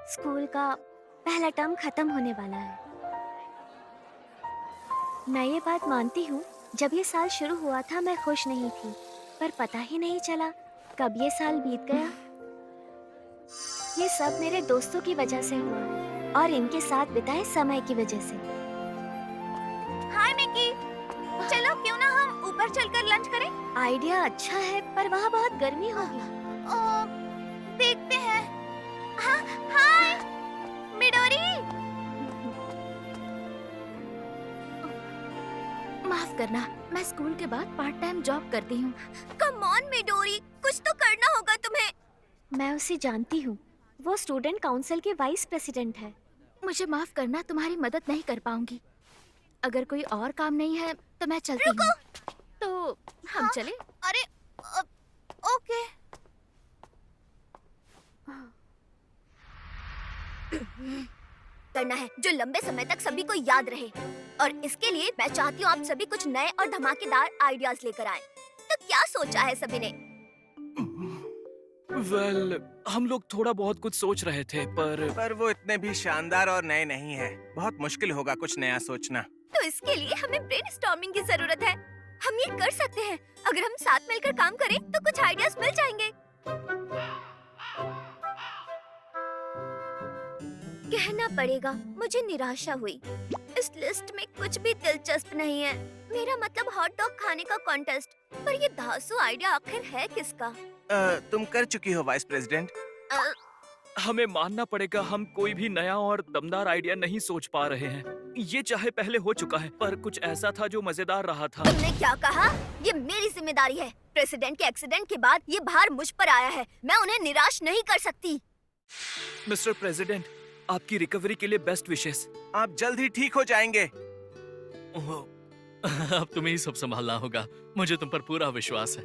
School का पहला term खत्म होने वाला है। मैं ये बात मानती हूँ, जब ये साल शुरू हुआ था मैं खुश नहीं थी, पर पता ही नहीं चला कब ये साल बीत गया। ये सब मेरे दोस्तों की वजह से हुआ है और इनके साथ बिताए समय की वजह से। हाय मिकी, चलो क्यों ना हम ऊपर चलकर लंच करें? आइडिया अच्छा है, पर वहाँ बहुत गर्मी होगी। देखते हैं। हाँ, हाय मिडोरी। माफ करना, मैं स्कूल के बाद पार्ट टाइम जॉब करती हूँ। कम ऑन मिडोरी, कुछ तो करना होगा तुम्हें। मैं उसे जानती हूँ, वो स्टूडेंट काउंसिल के वाइस प्रेसिडेंट है। मुझे माफ करना, तुम्हारी मदद नहीं कर पाऊंगी। अगर कोई और काम नहीं है तो मैं चलती हूँ। तो हम हाँ? चले? अरे ओके। करना है जो लंबे समय तक सभी को याद रहे, और इसके लिए मैं चाहती हूँ आप सभी कुछ नए और धमाकेदार आइडियाज लेकर आएं। तो क्या सोचा है सभी ने? हम लोग थोड़ा बहुत कुछ सोच रहे थे, पर वो इतने भी शानदार और नए नहीं है। बहुत मुश्किल होगा कुछ नया सोचना। तो इसके लिए हमें ब्रेनस्टॉर्मिंग की जरूरत है। हम ये कर सकते हैं। अगर हम साथ मिलकर काम करें तो कुछ आइडियाज मिल जाएंगे। कहना पड़ेगा, मुझे निराशा हुई। इस लिस्ट में कुछ भी दिलचस्प नहीं है। मेरा मतलब हॉट डॉग खाने का कॉन्टेस्ट, पर ये धांसू आइडिया आखिर है किसका? तुम कर चुकी हो वाइस प्रेसिडेंट। हमें मानना पड़ेगा हम कोई भी नया और दमदार आइडिया नहीं सोच पा रहे हैं। ये चाहे पहले हो चुका है, पर कुछ ऐसा था जो मजेदार रहा था। तुमने क्या कहा? ये मेरी जिम्मेदारी है। प्रेसिडेंट के एक्सीडेंट के बाद ये भार मुझ पर आया है। मैं उन्हें निराश नहीं कर सकती। मिस्टर प्रेसिडेंट, आपकी रिकवरी के लिए बेस्ट विशेस। आप जल्द ही ठीक हो जाएंगे। अब तुम्हें ही सब संभालना होगा। मुझे तुम पर पूरा विश्वास है।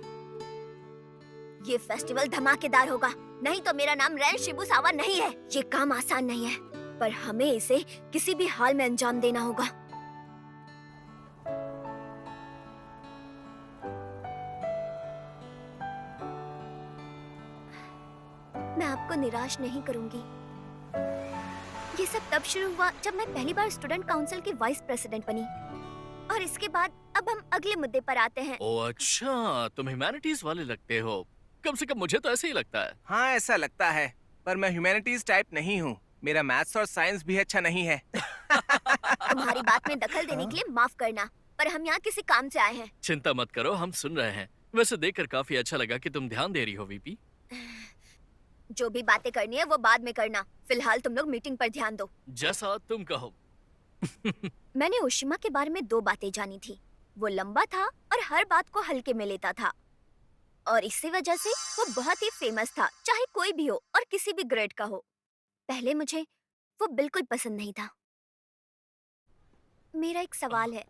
ये फेस्टिवल धमाकेदार होगा, नहीं तो मेरा नाम रैन शिबुसावा नहीं है। ये काम आसान नहीं है, पर हमें इसे किसी भी हाल में अंजाम देना होगा। मैं आपको निराश नहीं करूंगी। ये सब तब शुरू हुआ जब मैं पहली बार स्टूडेंट काउंसिल की वाइस प्रेसिडेंट बनी। और इसके बाद अब हम अगले मुद्दे पर आते हैं। ओ अच्छा, तुम ह्यूमैनिटीज वाले लगते हो। कम से कम मुझे तो ऐसे ही लगता है। हाँ ऐसा लगता है, पर मैं ह्यूमैनिटीज टाइप नहीं हूँ। मेरा मैथ्स और साइंस भी अच्छा नहीं है। तुम्हारी बात में दखल देने के लिए माफ करना, पर हम यहाँ किसी काम से आए हैं। चिंता मत करो, हम सुन रहे हैं। वैसे देखकर काफी अच्छा लगा कि तुम ध्यान दे रही हो वीपी। जो भी बातें करनी है वो बाद में करना। फिलहाल तुम लोग मीटिंग पर ध्यान दो। जैसा तुम कहो। मैंने ओशिमा के बारे में 2 बातें जानी थी। वो लंबा था और हर बात को हल्के में लेता था, और इसी वजह से वो बहुत ही फेमस था, चाहे कोई भी हो और किसी भी ग्रेड का हो। पहले मुझे वो बिल्कुल पसंद नहीं था। मेरा एक सवाल है,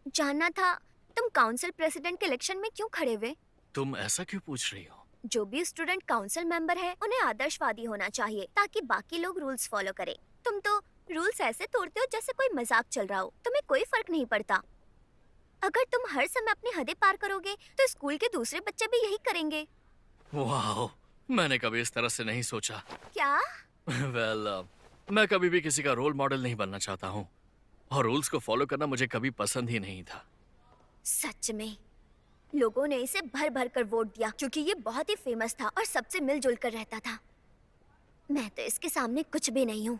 जानना था तुम काउंसिल प्रेसिडेंट के इलेक्शन में क्यों खड़े हुए? तुम ऐसा क्यों पूछ रही हो? जो भी स्टूडेंट काउंसिल मेंबर है उन्हें आदर्शवादी होना चाहिए, ताकि बाकी लोग रूल्स फॉलो करें। तुम तो रूल्स ऐसे तोड़ते हो जैसे कोई मजाक चल रहा हो। तुम्हें कोई फर्क नहीं पड़ता। अगर तुम हर समय अपनी हदें पार करोगे तो स्कूल के दूसरे बच्चे भी यही करेंगे। वाह, मैंने कभी इस तरह से नहीं सोचा। क्या? मैं कभी भी किसी का रोल मॉडल नहीं बनना चाहता हूँ, और रूल्स को फॉलो करना मुझे कभी पसंद ही नहीं था। सच में लोगों ने इसे भर भर कर वोट दिया क्योंकि ये बहुत ही फेमस था और सबसे मिलजुल कर रहता था। मैं तो इसके सामने कुछ भी नहीं हूँ।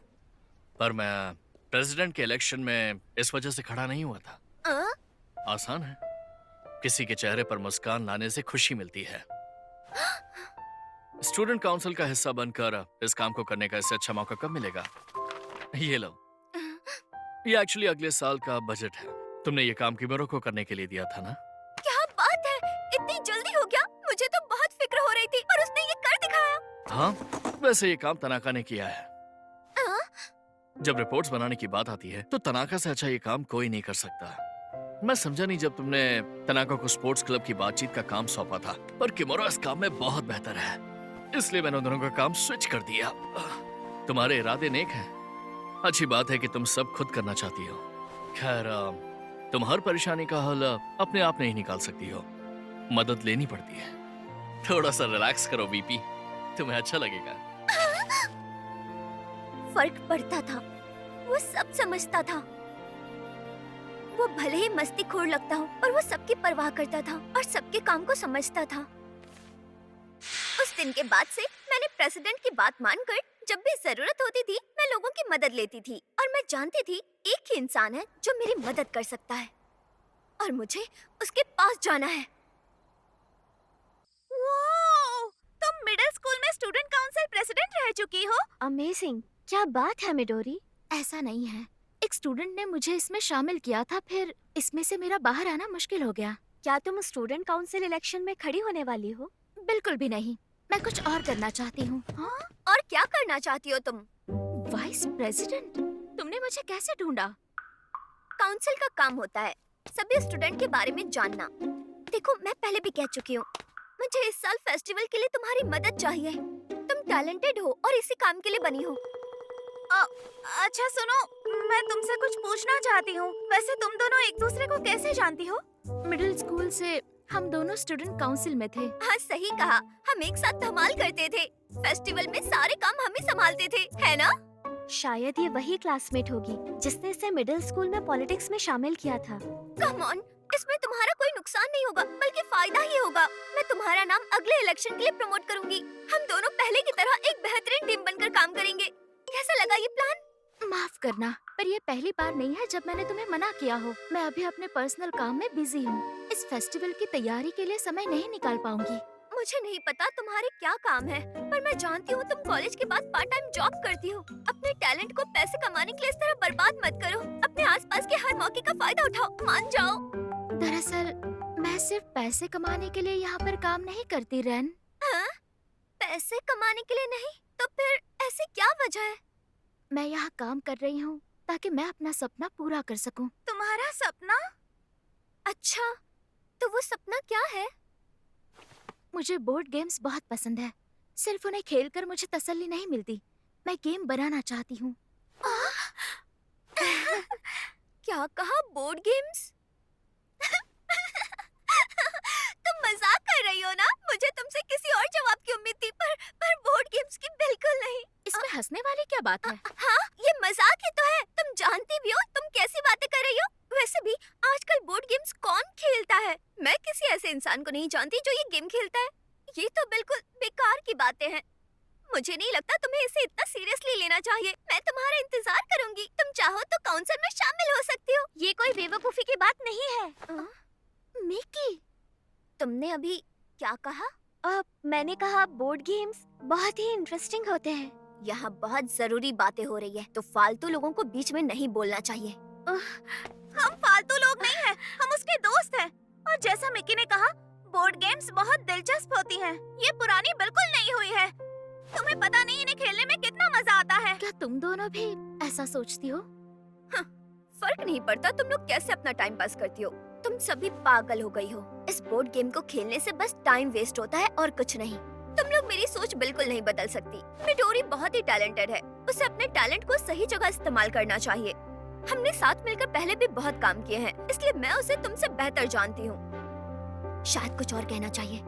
पर मैं प्रेसिडेंट के इलेक्शन में इस वजह से खड़ा नहीं हुआ था। आसान है, किसी के चेहरे पर मुस्कान लाने से खुशी मिलती है। स्टूडेंट काउंसिल का हिस्सा बनकर इस काम को करने का इससे अच्छा मौका कब मिलेगा? ये लो, ये एक्चुअली अगले साल का बजट है। तुमने ये काम किमोरो को करने के लिए दिया था ना? क्या बात है, इतनी जल्दी हो गया? मुझे तो बहुत फिक्र हो रही थी, पर उसने ये कर दिखाया। हाँ, वैसे ये काम तनाका ने किया है। जब रिपोर्ट्स बनाने की बात आती है तो तनाका से अच्छा ये काम कोई नहीं कर सकता। मैं समझा नहीं जब तुमने तनाका को स्पोर्ट्स क्लब की बातचीत का काम सौंपा था, पर किमोरो इस काम में बहुत बेहतर है, इसलिए मैंने दोनों का काम स्विच कर दिया। तुम्हारे इरादे नेक हैं। अच्छी बात है कि तुम सब खुद करना चाहती हो। खैर, तुम हर परेशानी का हल अपने आप नहीं निकाल सकती हो, मदद लेनी पड़ती है। थोड़ा सा रिलैक्स करो वीपी, तुम्हें अच्छा लगेगा। फर्क पड़ता था। वो सब समझता था। वो भले ही मस्तीखोर लगता हो, पर वो सबकी परवाह करता था और सबके काम को समझता था। उस दिन के बाद से मैंने प्रेसिडेंट की बात मानकर जब भी जरूरत होती थी मैं लोगों की मदद लेती थी, और मैं जानती थी एक ही इंसान है जो मेरी मदद कर सकता है और मुझे उसके पास जाना है। तुम मिडिल स्कूल में स्टूडेंट काउंसिल प्रेसिडेंट रह चुकी हो? अमेजिंग, क्या बात है मिडोरी। ऐसा नहीं है, एक स्टूडेंट ने मुझे इसमें शामिल किया था, फिर इसमें से मेरा बाहर आना मुश्किल हो गया। क्या तुम स्टूडेंट काउंसिल इलेक्शन में खड़ी होने वाली हो? बिल्कुल भी नहीं, मैं कुछ और करना चाहती हूँ। हाँ? और क्या करना चाहती हो तुम? Vice president? तुमने मुझे कैसे ढूंढा? काउंसिल का काम होता है सभी स्टूडेंट के बारे में जानना। देखो, मैं पहले भी कह चुकी हूँ, मुझे इस साल फेस्टिवल के लिए तुम्हारी मदद चाहिए। तुम टैलेंटेड हो और इसी काम के लिए बनी हो। अच्छा सुनो, मैं तुमसे कुछ पूछना चाहती हूँ। वैसे तुम दोनों एक दूसरे को कैसे जानती हो? मिडिल स्कूल से हम दोनों स्टूडेंट काउंसिल में थे। हाँ, सही कहा, हम एक साथ धमाल करते थे। फेस्टिवल में सारे काम हम ही संभालते थे, है ना? शायद ये वही क्लासमेट होगी जिसने इसे मिडिल स्कूल में पॉलिटिक्स में शामिल किया था। कम ऑन, इसमें तुम्हारा कोई नुकसान नहीं होगा बल्कि फायदा ही होगा। मैं तुम्हारा नाम अगले इलेक्शन के लिए प्रमोट करूंगी। हम दोनों पहले की तरह एक बेहतरीन टीम बनकर काम करेंगे। कैसा लगा ये प्लान? माफ करना, पर ये पहली बार नहीं है जब मैंने तुम्हें मना किया हो। मैं अभी अपने पर्सनल काम में बिजी हूँ। इस फेस्टिवल की तैयारी के लिए समय नहीं निकाल पाऊंगी। मुझे नहीं पता तुम्हारे क्या काम है, पर मैं जानती हूँ तुम कॉलेज के बाद पार्ट टाइम जॉब करती हो। अपने टैलेंट को पैसे कमाने के लिए इस तरह बर्बाद मत करो। अपने आसपास के हर मौके का फायदा उठाओ, मान जाओ। दरअसल मैं सिर्फ पैसे कमाने के लिए यहाँ पर काम नहीं करती रैन। हाँ? पैसे कमाने के लिए नहीं, तो फिर ऐसी क्या वजह है? मैं यहाँ काम कर रही हूँ ताकि मैं अपना सपना पूरा कर सकूँ। तुम्हारा सपना? अच्छा, तो वो सपना क्या है? मुझे बोर्ड गेम्स बहुत पसंद है। सिर्फ उन्हें खेलकर मुझे तसल्ली नहीं मिलती। मैं गेम बनाना चाहती हूँ। क्या कहा? Board games? तुम मजाक कर रही हो ना? मुझे तुमसे किसी और जवाब की उम्मीद थी, पर बोर्ड गेम्स की बिल्कुल नहीं। इसमें हंसने वाली क्या बात है? हाँ, ये मजाक ही तो है। तुम जानती भी हो तुम कैसी बातें कर रही हो। वैसे भी आजकल बोर्ड गेम्स कौन खेलता है? मैं किसी ऐसे इंसान को नहीं जानती जो ये गेम खेलता है। ये तो बिल्कुल बेकार की बातें हैं। मुझे नहीं लगता तुम्हें इसे इतना सीरियसली लेना चाहिए। मैं तुम्हारा इंतजार करूंगी। तुम चाहो तो काउंसिल में शामिल हो सकती हो। ये कोई बेवकूफी की बात नहीं है। मिकी, तुमने अभी क्या कहा? मैंने कहा बोर्ड गेम्स बहुत ही इंटरेस्टिंग होते हैं। यहाँ बहुत जरूरी बातें हो रही है, तो फालतू लोगों को बीच में नहीं बोलना चाहिए। हम फालतू लोग नहीं हैं, हम उसके दोस्त हैं। और जैसा मिकी ने कहा, बोर्ड गेम्स बहुत दिलचस्प होती हैं। ये पुरानी बिल्कुल नहीं हुई है। तुम्हें पता नहीं इन्हें खेलने में कितना मजा आता है। क्या तुम दोनों भी ऐसा सोचती हो? फर्क नहीं पड़ता तुम लोग कैसे अपना टाइम पास करती हो। तुम सभी पागल हो गई हो। इस बोर्ड गेम को खेलने से बस टाइम वेस्ट होता है और कुछ नहीं। तुम लोग मेरी सोच बिल्कुल नहीं बदल सकती। मिडोरी बहुत ही टैलेंटेड है, उसे अपने टैलेंट को सही जगह इस्तेमाल करना चाहिए। हमने साथ मिलकर पहले भी बहुत काम किए हैं, इसलिए मैं उसे तुमसे बेहतर जानती हूँ। शायद कुछ और कहना चाहिए।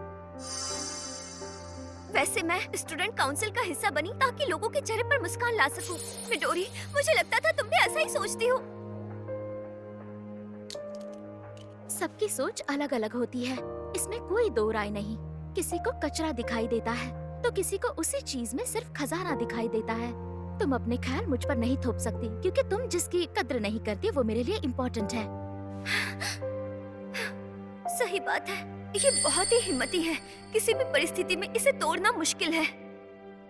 वैसे मैं स्टूडेंट काउंसिल का हिस्सा बनी ताकि लोगों के चेहरे पर मुस्कान ला सकूं। मिडोरी, मुझे लगता था तुम भी ऐसा ही सोचती हो। सबकी सोच अलग अलग होती है, इसमें कोई दो राय नहीं। किसी को कचरा दिखाई देता है तो किसी को उसी चीज में सिर्फ खजाना दिखाई देता है। तुम अपने ख्याल मुझ पर नहीं थोप सकती, क्योंकि तुम जिसकी कद्र नहीं करती वो मेरे लिए इम्पोर्टेंट है। सही बात है, ये बहुत ही हिम्मती है। किसी भी परिस्थिति में इसे तोड़ना मुश्किल है।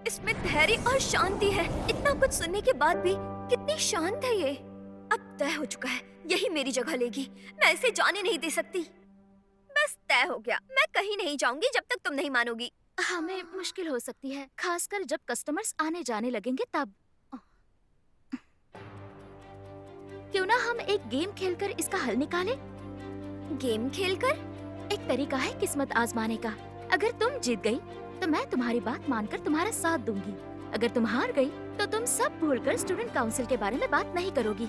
इसमें धैर्य और शांति है। इतना कुछ सुनने के बाद भी कितनी शांत है ये। अब तय हो चुका है, यही मेरी जगह लेगी। मैं इसे जाने नहीं दे सकती। बस तय हो गया, मैं कहीं नहीं जाऊंगी जब तक तुम नहीं मानोगी। हमें मुश्किल हो सकती है, खासकर जब कस्टमर्स आने जाने लगेंगे तब। क्यों ना हम एक गेम खेलकर इसका हल निकालें? गेम खेलकर? एक तरीका है किस्मत आजमाने का। अगर तुम जीत गई तो मैं तुम्हारी बात मानकर तुम्हारा साथ दूंगी। अगर तुम हार गई तो तुम सब भूलकर स्टूडेंट काउंसिल के बारे में बात नहीं करोगी।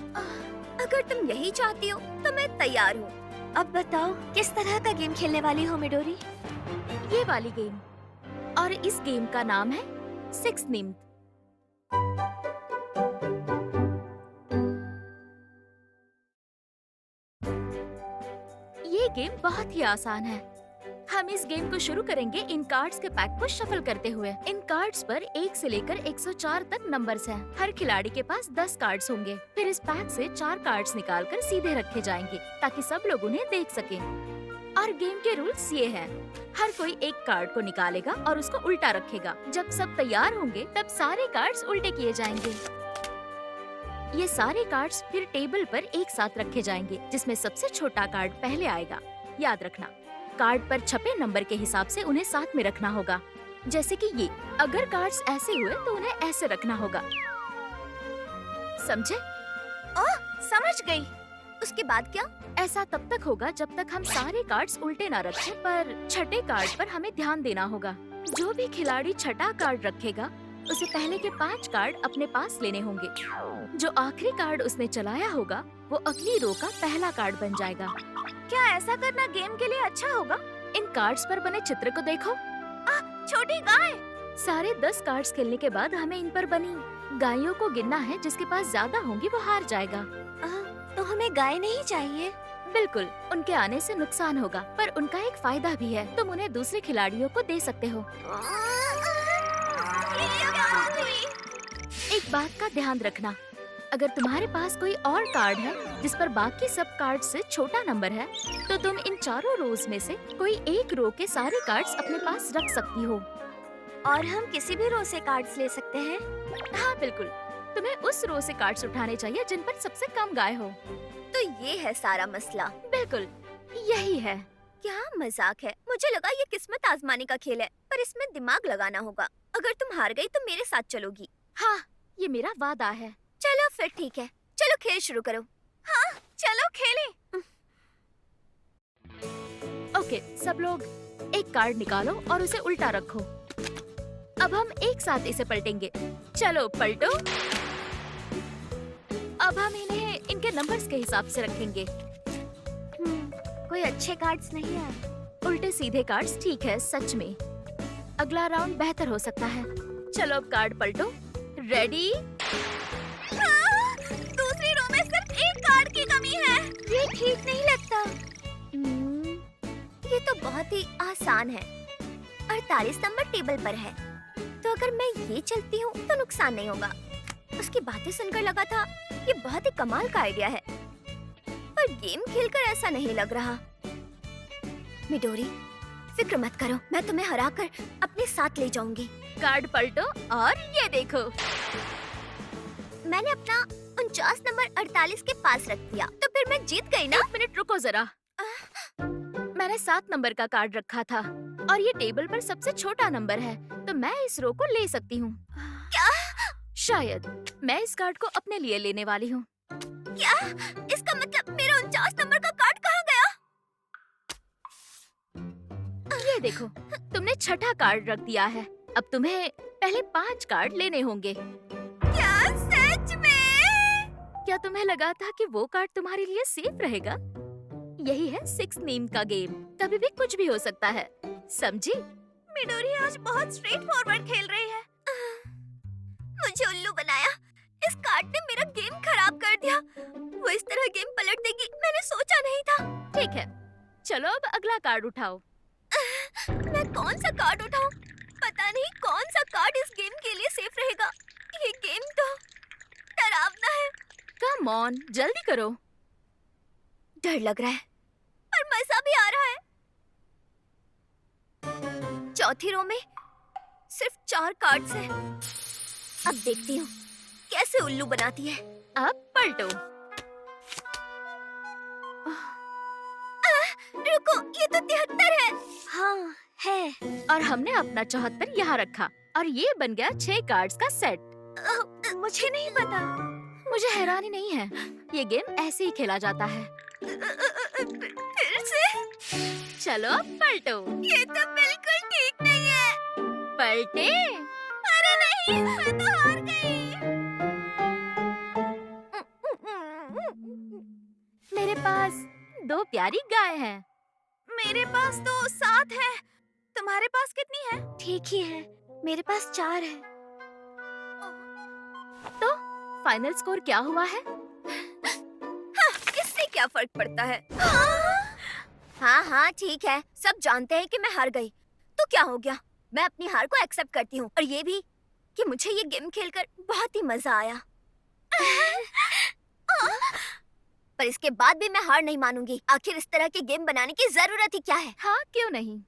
अगर तुम यही चाहती हो तो मैं तैयार हूँ। अब बताओ किस तरह का गेम खेलने वाली हो मिडोरी? ये वाली गेम, और इस गेम का नाम है 6 निम्थ। गेम बहुत ही आसान है। हम इस गेम को शुरू करेंगे इन कार्ड्स के पैक को शफल करते हुए। इन कार्ड्स पर 1 से लेकर 104 तक नंबर्स हैं। हर खिलाड़ी के पास 10 कार्ड्स होंगे। फिर इस पैक से 4 कार्ड्स निकालकर सीधे रखे जाएंगे ताकि सब लोग उन्हें देख सकें। और गेम के रूल्स ये हैं। हर कोई एक कार्ड को निकालेगा और उसको उल्टा रखेगा। जब सब तैयार होंगे तब सारे कार्ड्स उल्टे किए जाएंगे। ये सारे कार्ड्स फिर टेबल पर एक साथ रखे जाएंगे, जिसमें सबसे छोटा कार्ड पहले आएगा। याद रखना, कार्ड पर छपे नंबर के हिसाब से उन्हें साथ में रखना होगा। जैसे कि ये, अगर कार्ड्स ऐसे हुए तो उन्हें ऐसे रखना होगा। समझे? ओह, समझ गई। उसके बाद क्या? ऐसा तब तक होगा जब तक हम सारे कार्ड्स उल्टे ना रखें, पर छठे कार्ड पर हमें ध्यान देना होगा। जो भी खिलाड़ी छठा कार्ड रखेगा उसे पहले के 5 कार्ड अपने पास लेने होंगे। जो आखिरी कार्ड उसने चलाया होगा वो अगली रो का पहला कार्ड बन जाएगा। क्या ऐसा करना गेम के लिए अच्छा होगा? इन कार्ड्स पर बने चित्र को देखो। छोटी गाय। सारे 10 कार्ड्स खेलने के बाद हमें इन पर बनी गायों को गिनना है। जिसके पास ज्यादा होंगी वो हार जाएगा। तो हमें गाय नहीं चाहिए। बिल्कुल, उनके आने से नुकसान होगा, पर उनका एक फायदा भी है। तुम उन्हें दूसरे खिलाड़ियों को दे सकते हो। एक बात का ध्यान रखना, अगर तुम्हारे पास कोई और कार्ड है जिस पर बाकी सब कार्ड से छोटा नंबर है, तो तुम इन चारों रोज में से कोई एक रो के सारे कार्ड्स अपने पास रख सकती हो। और हम किसी भी रो से कार्ड्स ले सकते हैं। हाँ बिल्कुल, तुम्हें उस रो से कार्ड्स उठाने चाहिए जिन पर सबसे कम गाय हो। तो ये है सारा मसला। बिल्कुल, यही है। क्या मजाक है। मुझे लगा ये किस्मत आजमाने का खेल है, पर इसमें दिमाग लगाना होगा। अगर तुम हार गई तो मेरे साथ चलोगी। हाँ, ये मेरा वादा है। चलो फिर ठीक है, चलो खेल शुरू करो। हाँ चलो खेलें। ओके, सब लोग एक कार्ड निकालो और उसे उल्टा रखो। अब हम एक साथ इसे पलटेंगे। चलो पलटो। अब हम इन्हें इनके नंबर्स के हिसाब से रखेंगे। कोई अच्छे कार्ड्स नहीं आए। उल्टे सीधे कार्ड्स ठीक है, सच में। अगला राउंड बेहतर हो सकता है। चलो अब कार्ड पलटो। रेडी? दूसरी रो में सिर्फ एक कार्ड की कमी है। ये ठीक नहीं लगता। ये तो बहुत ही आसान है। 48 नंबर टेबल पर है, तो अगर मैं ये चलती हूँ तो नुकसान नहीं होगा। उसकी बातें सुनकर लगा था ये बहुत ही कमाल का आइडिया है, पर गेम खेलकर ऐसा नहीं लग रहा। मिडोरी, फिक्र मत करो, मैं तुम्हें हराकर अपने साथ ले जाऊंगी। कार्ड पलटो और ये देखो। मैंने अपना 49 नंबर 48 के पास रख दिया, तो फिर मैं जीत गई ना? 1 मिनट रुको जरा। मैंने 7 नंबर का कार्ड रखा था और ये टेबल पर सबसे छोटा नंबर है, तो मैं इस रो को ले सकती हूँ। क्या? शायद मैं इस कार्ड को अपने लिए लेने वाली हूँ। क्या? इसका मतलब मेरा 49 नंबर का कार्ड कहाँ गया? ये देखो, तुमने छठा कार्ड रख दिया है। अब तुम्हें पहले 5 कार्ड लेने होंगे। क्या सच में? क्या तुम्हें लगा था कि वो कार्ड तुम्हारे लिए सेफ रहेगा? यही है 6 नीम का गेम। कभी भी कुछ भी हो सकता है, समझी? मिडोरी आज बहुत स्ट्रेट फॉरवर्ड खेल रही है। मुझे उल्लू बनाया। इस कार्ड ने मेरा गेम खराब कर दिया। वो इस तरह गेम पलट देगी, मैंने सोचा नहीं था। ठीक है, चलो अब अगला कार्ड उठाओ। मैं कौन सा कार्ड उठाऊं? पता नहीं कौन सा कार्ड इस गेम के लिए सेफ रहेगा। ये गेम तो डरावना है। कम ऑन, जल्दी करो। डर लग रहा है, पर मजा भी आ रहा है। चौथी रो में सिर्फ 4 कार्ड्स हैं। अब देखती हूँ कैसे उल्लू बनाती है। अब पलटो। रुको, ये तो 73 है। हाँ है। और हमने अपना 74 यहाँ रखा और ये बन गया 6 कार्ड्स का सेट। मुझे नहीं पता। मुझे हैरानी नहीं है, ये गेम ऐसे ही खेला जाता है। फिर से? चलो अब पलटो। ये तो बिल्कुल ठीक नहीं है। पलटे। अरे नहीं, मैं तो हार गई। मेरे पास 2 प्यारी गाय हैं। मेरे पास तो 7 है। तुम्हारे पास कितनी है? ठीक ही है, मेरे पास 4 है। तो फाइनल स्कोर क्या हुआ है? हाँ, इससे क्या फर्क पड़ता है? हाँ हाँ ठीक है, सब जानते हैं कि मैं हार गई, तो क्या हो गया, मैं अपनी हार को एक्सेप्ट करती हूँ, और ये भी कि मुझे ये गेम खेलकर बहुत ही मजा आया। पर इसके बाद भी मैं हार नहीं मानूंगी। आखिर इस तरह के गेम बनाने की जरूरत ही क्या है? हाँ, क्यों नहीं।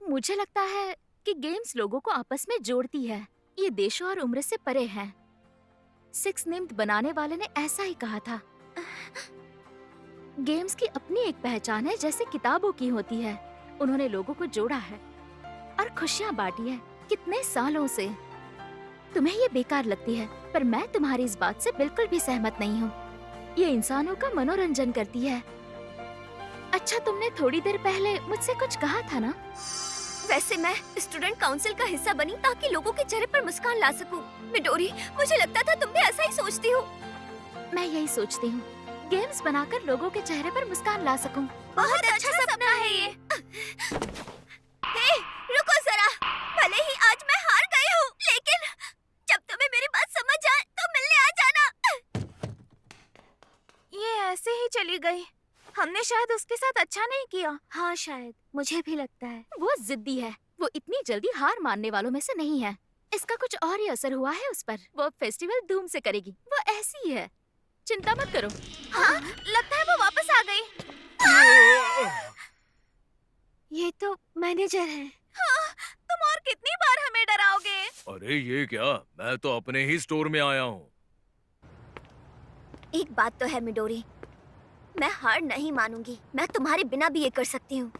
मुझे लगता है कि गेम्स लोगों को आपस में जोड़ती है। ये देशों और उम्र से परे है। सिक्स नेम्ड बनाने वाले ने ऐसा ही कहा था। गेम्स की अपनी एक पहचान है, जैसे किताबों की होती है। उन्होंने लोगों को जोड़ा है और खुशियाँ बांटी है कितने सालों से। तुम्हें ये बेकार लगती है, पर मैं तुम्हारी इस बात से बिल्कुल भी सहमत नहीं हूँ। ये इंसानों का मनोरंजन करती है। अच्छा, तुमने थोड़ी देर पहले मुझसे कुछ कहा था ना? वैसे मैं स्टूडेंट काउंसिल का हिस्सा बनी ताकि लोगों के चेहरे पर मुस्कान ला सकूं। मिडोरी, मुझे लगता था तुम भी ऐसा ही सोचती हो। मैं यही सोचती हूँ, गेम्स बनाकर लोगों के चेहरे पर मुस्कान ला सकूं। बहुत अच्छा सपना है ये। हे, रुको जरा। भले ही आज मैं हार गई हूँ, लेकिन जब तुम्हें मेरी बात समझ आए तो मिलने आ जाना। ये ऐसे ही चली गई। हमने शायद उसके साथ अच्छा नहीं किया। हाँ शायद, मुझे भी लगता है। वो जिद्दी है। वो इतनी जल्दी हार मानने वालों में से नहीं है। इसका कुछ और ही असर हुआ है उस पर। वो फेस्टिवल धूम से करेगी। वो ऐसी ही है, चिंता मत करो। हाँ, लगता है वो वापस आ गई। ये तो मैनेजर है। हाँ, तुम और कितनी बार हमें डराओगे? अरे ये क्या, मैं तो अपने ही स्टोर में आया हूँ। एक बात तो है मिडोरी, मैं हार नहीं मानूंगी। मैं तुम्हारे बिना भी ये कर सकती हूँ।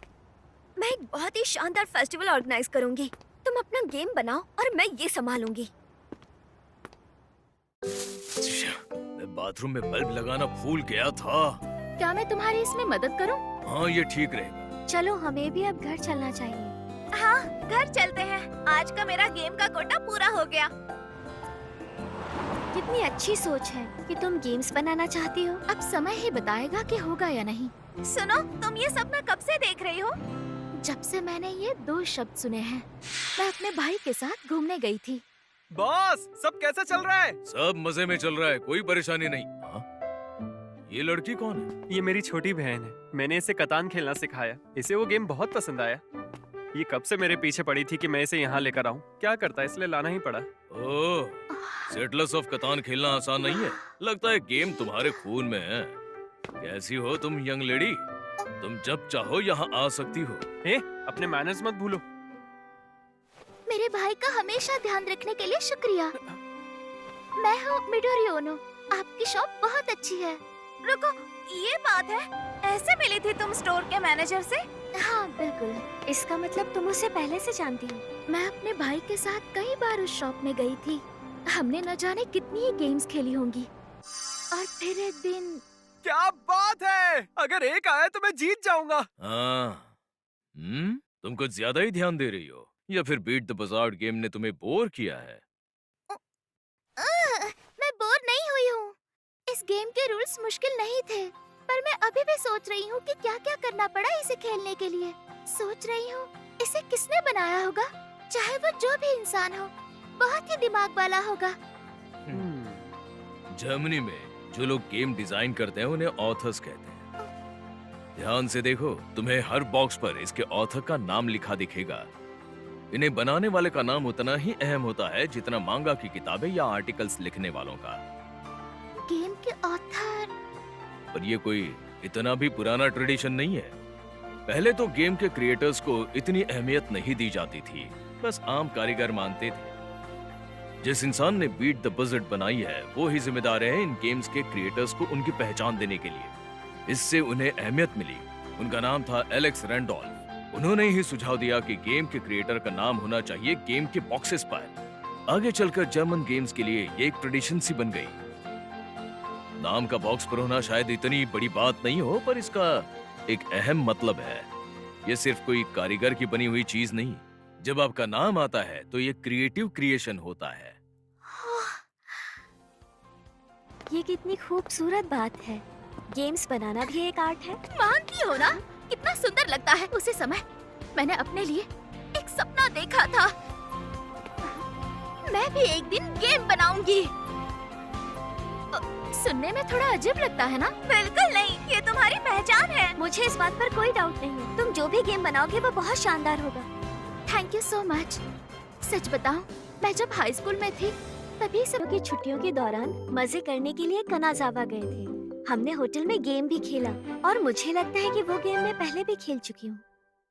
मैं एक बहुत ही शानदार फेस्टिवल ऑर्गेनाइज करूंगी। तुम अपना गेम बनाओ और मैं ये संभालूंगी। मैं बाथरूम में बल्ब लगाना भूल गया था। क्या मैं तुम्हारी इसमें मदद करूं? हाँ, ये ठीक रहेगा। चलो, हमें भी अब घर चलना चाहिए। हाँ, घर चलते हैं। आज का मेरा गेम का कोटा पूरा हो गया। कितनी अच्छी सोच है कि तुम गेम्स बनाना चाहती हो। अब समय ही बताएगा कि होगा या नहीं। सुनो, तुम ये सपना कब से देख रही हो? जब से मैंने ये 2 शब्द सुने हैं। मैं अपने भाई के साथ घूमने गई थी। बॉस, सब कैसा चल रहा है? सब मजे में चल रहा है, कोई परेशानी नहीं। हाँ? ये लड़की कौन है? ये मेरी छोटी बहन है। मैंने इसे कतान खेलना सिखाया। इसे वो गेम बहुत पसंद आया। ये कब से मेरे पीछे पड़ी थी कि मैं इसे यहाँ लेकर आऊँ। क्या करता है, इसलिए लाना ही पड़ा। ओह, सेटलर्स ऑफ कतान खेलना आसान नहीं है। लगता है गेम तुम्हारे खून में है। कैसी हो तुम यंग लेडी? तुम जब चाहो यहाँ आ सकती हो। अपने मैनर्स मत भूलो। मेरे भाई का हमेशा ध्यान रखने के लिए शुक्रिया। मैं हूँ मिडोरी ओनो। आपकी शॉप बहुत अच्छी है। रुको, ये बात है? ऐसे मिली थी तुम स्टोर के मैनेजर से? हाँ, बिल्कुल। इसका मतलब तुम उसे पहले से जानती हो। मैं अपने भाई के साथ कई बार उस शॉप में गई थी। हमने न जाने कितनी ही गेम्स खेली होंगी। और फिर एक दिन। क्या बात है! अगर एक आया तो मैं जीत जाऊंगा। हाँ, तुम कुछ ज्यादा ही ध्यान दे रही हो, या फिर बीट द बजार्ड गेम ने तुम्हें बोर किया है? मैं बोर नहीं हुई हूँ। इस गेम के रूल्स मुश्किल नहीं थे, पर मैं अभी भी सोच रही हूँ कि क्या-क्या करना पड़ा इसे खेलने के लिए। सोच रही हूँ इसे किसने बनाया होगा। चाहे वो जो भी इंसान हो, बहुत ही दिमाग वाला होगा। जर्मनी में जो लोग गेम डिजाइन करते हैं उन्हें ऑथर्स कहते हैं। ध्यान से देखो, तुम्हें हर बॉक्स पर इसके ऑथर का नाम लिखा दिखेगा। इन्हें बनाने वाले का नाम उतना ही अहम होता है जितना मांगा की किताबें या आर्टिकल्स लिखने वालों का। गेम के ऑथर। पर ये कोई इतना भी पुराना ट्रेडिशन नहीं है। पहले तो गेम के क्रिएटर्स को इतनी अहमियत नहीं दी जाती थी, बस आम कारीगर मानते थे। जिस इंसान ने बीट द बजट बनाई है वो ही जिम्मेदार है इन गेम्स के क्रिएटर्स को उनकी पहचान देने के लिए। इससे उन्हें अहमियत मिली। उनका नाम था एलेक्स रैंडोल्फ। उन्होंने ही सुझाव दिया कि गेम के क्रिएटर का नाम होना चाहिए गेम के बॉक्सेस पर। आगे चलकर जर्मन गेम्स के लिए ये एक ट्रेडिशन सी बन गई। नाम का बॉक्स पर होना शायद इतनी बड़ी बात नहीं हो, पर इसका एक अहम मतलब है। ये सिर्फ कोई कारीगर की बनी हुई चीज नहीं। जब आपका नाम आता है तो ये क्रिएटिव क्रिएशन होता है। ये कितनी खूबसूरत बात है। गेम्स बनाना भी एक आर्ट है। मानती हो ना, कितना सुंदर लगता है। उसी समय मैंने अपने लिए एक सपना देखा था। मैं भी एक दिन गेम बनाऊंगी। सुनने में थोड़ा अजीब लगता है ना? बिल्कुल नहीं, ये तुम्हारी पहचान है। मुझे इस बात पर कोई डाउट नहीं है। तुम जो भी गेम बनाओगे वो बहुत शानदार होगा। Thank you so much. सच बताऊं, मैं जब हाई स्कूल में थी तभी सब की छुट्टियों के दौरान मजे करने के लिए कनाजावा गए थे। हमने होटल में गेम भी खेला और मुझे लगता है कि वो गेम मैं पहले भी खेल चुकी हूँ।